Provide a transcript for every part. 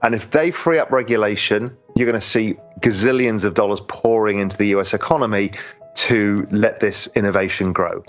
And if they free up regulation, you're going to see gazillions of dollars pouring into the US economy to let this innovation grow.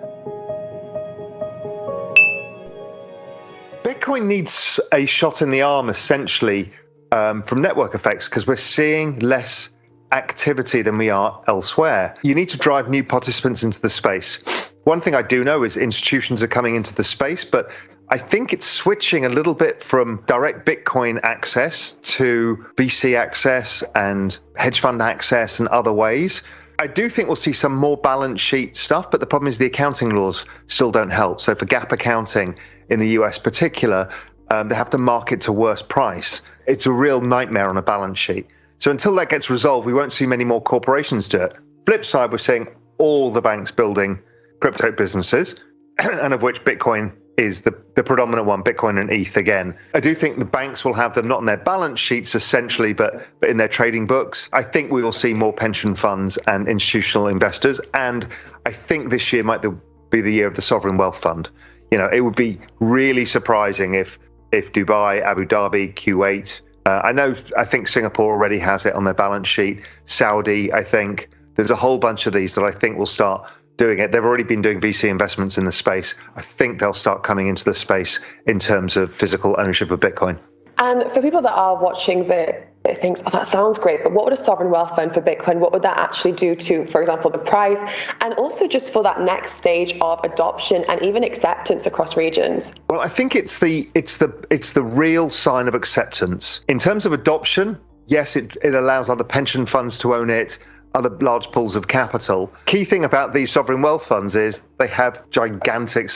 Bitcoin needs a shot in the arm, essentially, from network effects, because we're seeing less activity than we are elsewhere. You need to drive new participants into the space. One thing I do know is institutions are coming into the space, but I think it's switching a little bit from direct Bitcoin access to VC access and hedge fund access and other ways. I do think we'll see some more balance sheet stuff, but the problem is the accounting laws still don't help. So for gap accounting in the US particular, they have to mark it to worst price. It's a real nightmare on a balance sheet. So until that gets resolved, we won't see many more corporations do it. Flip side, we're seeing all the banks building crypto businesses, and of which Bitcoin is the predominant one, Bitcoin and ETH again. I do think the banks will have them not on their balance sheets essentially, but in their trading books. I think we will see more pension funds and institutional investors. And I think this year might be the year of the sovereign wealth fund. You know, it would be really surprising if Dubai, Abu Dhabi, Kuwait, I think Singapore already has it on their balance sheet. Saudi, I think. There's a whole bunch of these that I think will start doing it. They've already been doing VC investments in the space. I think they'll start coming into the space in terms of physical ownership of Bitcoin. And for people that are watching that thinks, oh, that sounds great, but what would a sovereign wealth fund for Bitcoin, what would that actually do to, for example, the price, and also just for that next stage of adoption and even acceptance across regions? Well, I think it's the real sign of acceptance. In terms of adoption, yes, it allows other pension funds to own it, other large pools of capital. Key thing about these sovereign wealth funds is they have gigantic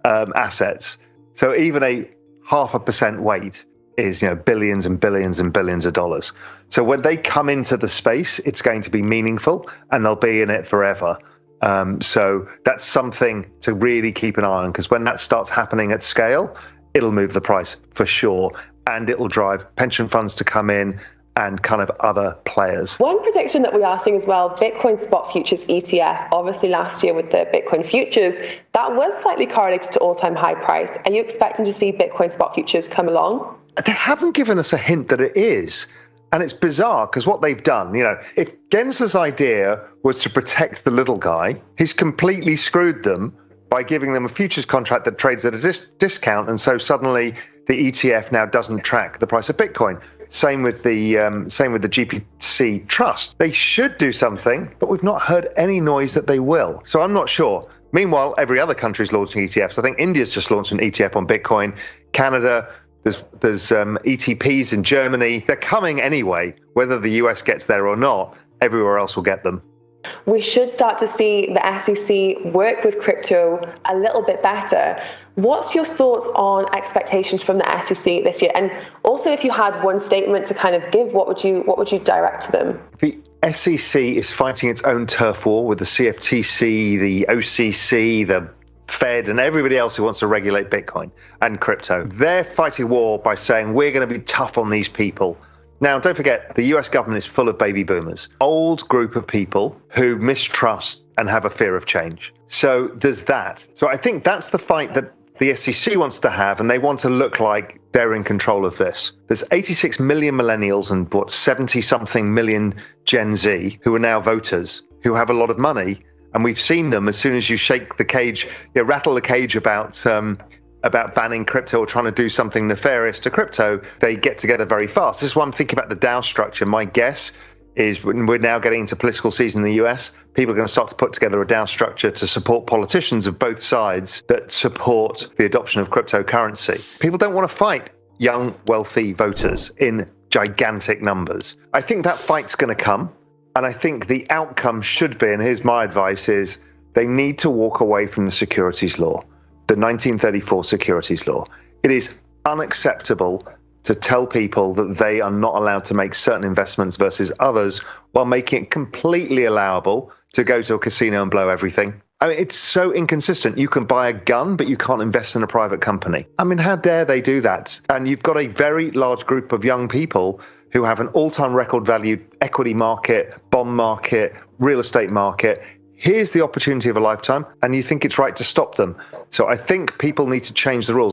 assets. So even a 0.5% weight is, billions and billions and billions of dollars. So when they come into the space, it's going to be meaningful and they'll be in it forever. So that's something to really keep an eye on, because when that starts happening at scale, it'll move the price for sure. And it will drive pension funds to come in and kind of other players. One prediction that we are seeing as well, Bitcoin spot futures ETF, obviously last year with the Bitcoin futures, that was slightly correlated to all-time high price. Are you expecting to see Bitcoin spot futures come along? They haven't given us a hint that it is. And it's bizarre because what they've done, if Gensler's idea was to protect the little guy, he's completely screwed them by giving them a futures contract that trades at a discount. And so suddenly the ETF now doesn't track the price of Bitcoin. Same with the GPC trust. They should do something, but we've not heard any noise that they will. So I'm not sure. Meanwhile, every other country is launching ETFs. I think India's just launched an ETF on Bitcoin. Canada, there's ETPs in Germany. They're coming anyway. Whether the US gets there or not, everywhere else will get them. We should start to see the SEC work with crypto a little bit better. What's your thoughts on expectations from the SEC this year? And also, if you had one statement to kind of give, what would you direct to them? The SEC is fighting its own turf war with the CFTC, the OCC, the Fed, and everybody else who wants to regulate Bitcoin and crypto. They're fighting war by saying we're going to be tough on these people. Now, don't forget, the US government is full of baby boomers, old group of people who mistrust and have a fear of change. So there's that. So I think that's the fight that the SEC wants to have, and they want to look like they're in control of this. There's 86 million millennials and 70-something million Gen Z who are now voters, who have a lot of money. And we've seen them as soon as you shake the cage, rattle the cage about banning crypto or trying to do something nefarious to crypto, they get together very fast. This is why I'm thinking about the DAO structure. My guess is when we're now getting into political season in the US, people are going to start to put together a DAO structure to support politicians of both sides that support the adoption of cryptocurrency. People don't want to fight young, wealthy voters in gigantic numbers. I think that fight's going to come. And I think the outcome should be, and here's my advice, is they need to walk away from the securities law, the 1934 securities law. It is unacceptable to tell people that they are not allowed to make certain investments versus others while making it completely allowable to go to a casino and blow everything. I mean, it's so inconsistent. You can buy a gun, but you can't invest in a private company. I mean, how dare they do that? And you've got a very large group of young people who have an all-time record value equity market, bond market, real estate market. Here's the opportunity of a lifetime, and you think it's right to stop them. So I think people need to change the rules.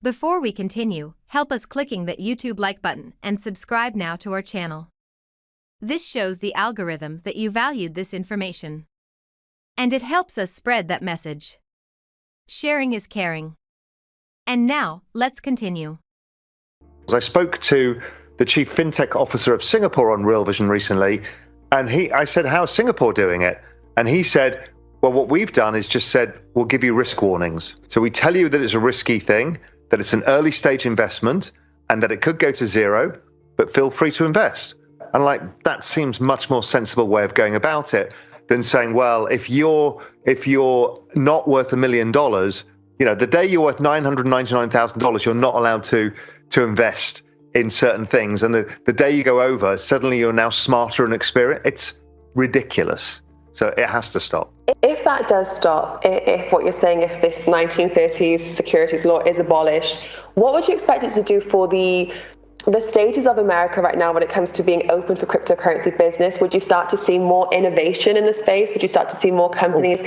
Before we continue, help us clicking that YouTube like button and subscribe now to our channel. This shows the algorithm that you valued this information. And it helps us spread that message. Sharing is caring. And now, let's continue. I spoke to the chief fintech officer of Singapore on Real Vision recently, and I said, how's Singapore doing it? And he said, well, what we've done is just said, we'll give you risk warnings. So we tell you that it's a risky thing, that it's an early stage investment, and that it could go to zero, but feel free to invest. And that seems much more sensible way of going about it than saying, well, if you're not worth $1 million, the day you're worth $999,000, you're not allowed to invest in certain things. And the day you go over, suddenly you're now smarter and experienced. It's ridiculous. So it has to stop. If that does stop, if what you're saying, if this 1930s securities law is abolished, what would you expect it to do for the stages of America right now when it comes to being open for cryptocurrency business? Would you start to see more innovation in the space? Would you start to see more companies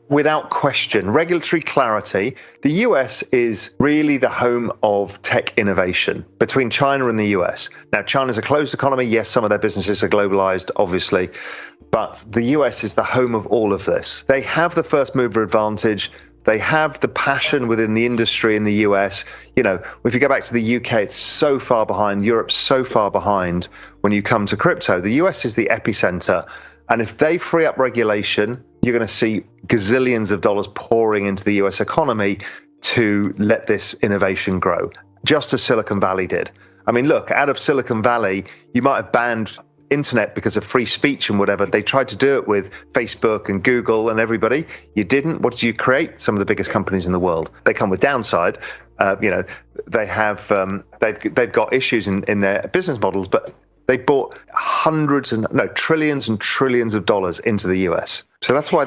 Without question, regulatory clarity. The US is really the home of tech innovation between China and the US. Now, China's a closed economy. Yes, some of their businesses are globalized, obviously, but the US is the home of all of this. They have the first mover advantage. They have the passion within the industry in the US. If you go back to the UK, it's so far behind. Europe's so far behind when you come to crypto. The US is the epicenter. And if they free up regulation, you're going to see gazillions of dollars pouring into the US economy to let this innovation grow, just as Silicon Valley did. I mean, look, out of Silicon Valley, you might have banned internet because of free speech and whatever. They tried to do it with Facebook and Google and everybody. You didn't. What did you create? Some of the biggest companies in the world. They come with downside. They have they've got issues in their business models, but they bought trillions and trillions of dollars into the US. So that's why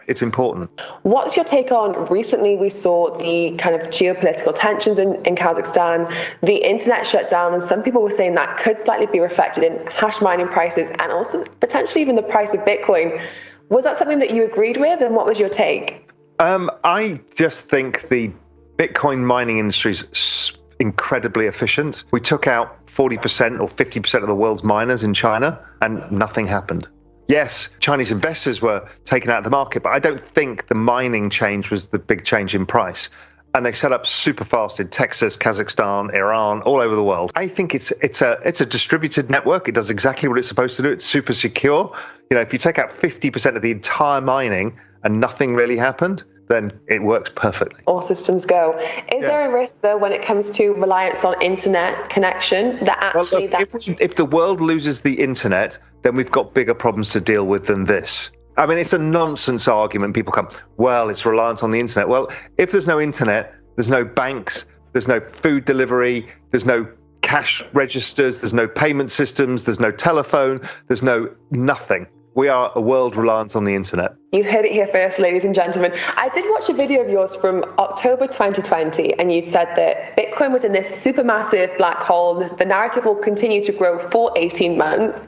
it's important. What's your take on recently we saw the kind of geopolitical tensions in Kazakhstan, the internet shut down, and some people were saying that could slightly be reflected in hash mining prices and also potentially even the price of Bitcoin. Was that something that you agreed with, and what was your take? I just think the Bitcoin mining industry is incredibly efficient. We took out 40% or 50% of the world's miners in China, and nothing happened. Yes, Chinese investors were taken out of the market, but I don't think the mining change was the big change in price. And they set up super fast in Texas, Kazakhstan, Iran, all over the world. I think it's a distributed network. It does exactly what it's supposed to do. It's super secure. If you take out 50% of the entire mining and nothing really happened, then it works perfectly. All systems go. Is there a risk, though, when it comes to reliance on internet connection, that actually... If the world loses the internet, then we've got bigger problems to deal with than this. I mean, it's a nonsense argument. People come, well, it's reliant on the internet. Well, if there's no internet, there's no banks, there's no food delivery, there's no cash registers, there's no payment systems, there's no telephone, there's no nothing. We are a world reliant on the internet. You heard it here first, ladies and gentlemen. I did watch a video of yours from October 2020, and you said that Bitcoin was in this supermassive black hole. The narrative will continue to grow for 18 months.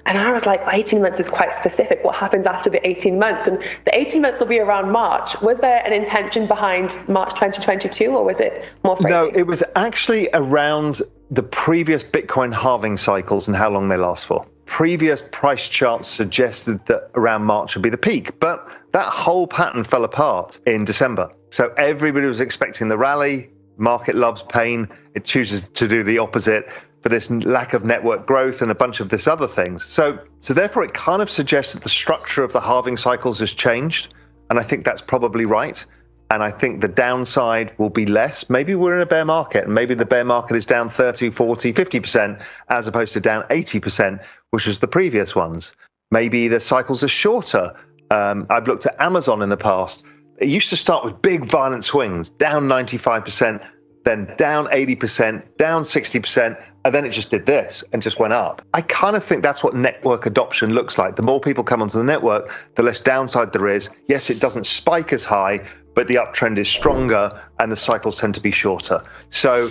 And I was like, 18 months is quite specific. What happens after the 18 months? And the 18 months will be around March. Was there an intention behind March 2022, or was it more phrasing? No, it was actually around the previous Bitcoin halving cycles and how long they last for. Previous price charts suggested that around March would be the peak, but that whole pattern fell apart in December. So everybody was expecting the rally. Market loves pain. It chooses to do the opposite for this lack of network growth and a bunch of this other things. So therefore, it kind of suggests that the structure of the halving cycles has changed. And I think that's probably right. And I think the downside will be less. Maybe we're in a bear market, and maybe the bear market is down 30, 40, 50%, as opposed to down 80%, which was the previous ones. Maybe the cycles are shorter. I've looked at Amazon in the past. It used to start with big violent swings, down 95%, then down 80%, down 60%, and then it just did this and just went up. I kind of think that's what network adoption looks like. The more people come onto the network, the less downside there is. Yes, it doesn't spike as high, but the uptrend is stronger and the cycles tend to be shorter. So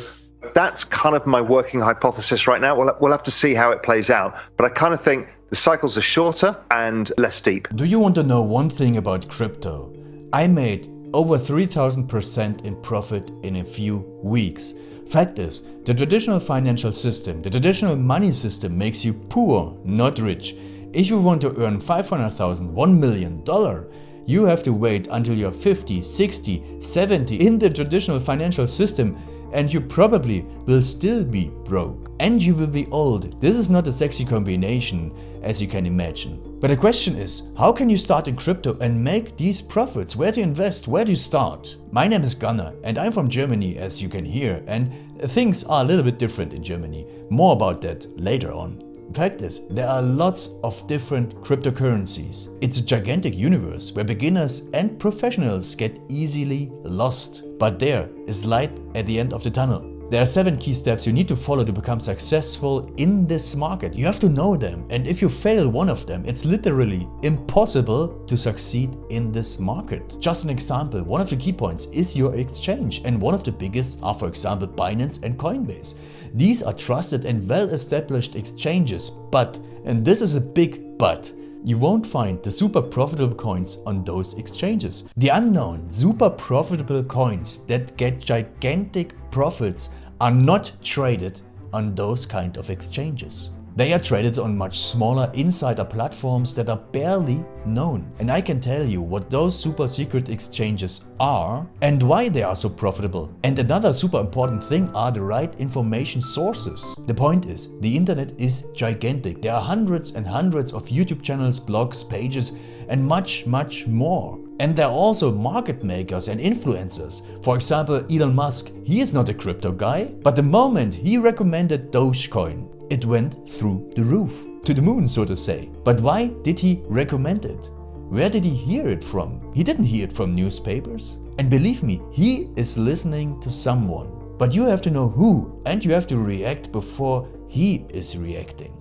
that's kind of my working hypothesis right now. We'll have to see how it plays out. But I kind of think the cycles are shorter and less steep. Do you want to know one thing about crypto? I made over 3000% in profit in a few weeks. Fact is, the traditional financial system, the traditional money system makes you poor, not rich. If you want to earn $500,000, $1 million, you have to wait until you're 50, 60, 70 in the traditional financial system, and you probably will still be broke. And you will be old. This is not a sexy combination, as you can imagine. But the question is, how can you start in crypto and make these profits? Where to invest? Where to start? My name is Gunnar and I'm from Germany, as you can hear, and things are a little bit different in Germany. More about that later on. Fact is, there are lots of different cryptocurrencies. It's a gigantic universe where beginners and professionals get easily lost. But there is light at the end of the tunnel. There are 7 key steps you need to follow to become successful in this market. You have to know them, and if you fail one of them, it's literally impossible to succeed in this market. Just an example, one of the key points is your exchange, and one of the biggest are, for example, Binance and Coinbase. These are trusted and well-established exchanges, but, and this is a big but, you won't find the super profitable coins on those exchanges. The unknown super profitable coins that get gigantic profits are not traded on those kind of exchanges. They are traded on much smaller insider platforms that are barely known. And I can tell you what those super secret exchanges are and why they are so profitable. And another super important thing are the right information sources. The point is, the internet is gigantic. There are hundreds and hundreds of YouTube channels, blogs, pages, and much more. And there are also market makers and influencers. For example, Elon Musk, he is not a crypto guy, but the moment he recommended Dogecoin, it went through the roof, to the moon, so to say. But why did he recommend it? Where did he hear it from? He didn't hear it from newspapers. And believe me, he is listening to someone. But you have to know who, and you have to react before he is reacting.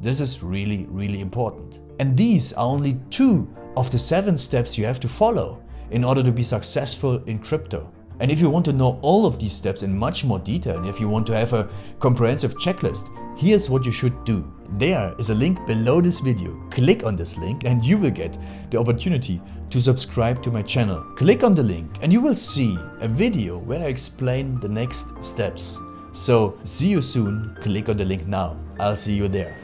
This is really, really important. And these are only 2 of the 7 steps you have to follow in order to be successful in crypto. And if you want to know all of these steps in much more detail, and if you want to have a comprehensive checklist, here's what you should do. There is a link below this video. Click on this link and you will get the opportunity to subscribe to my channel. Click on the link and you will see a video where I explain the next steps. So see you soon. Click on the link now. I'll see you there.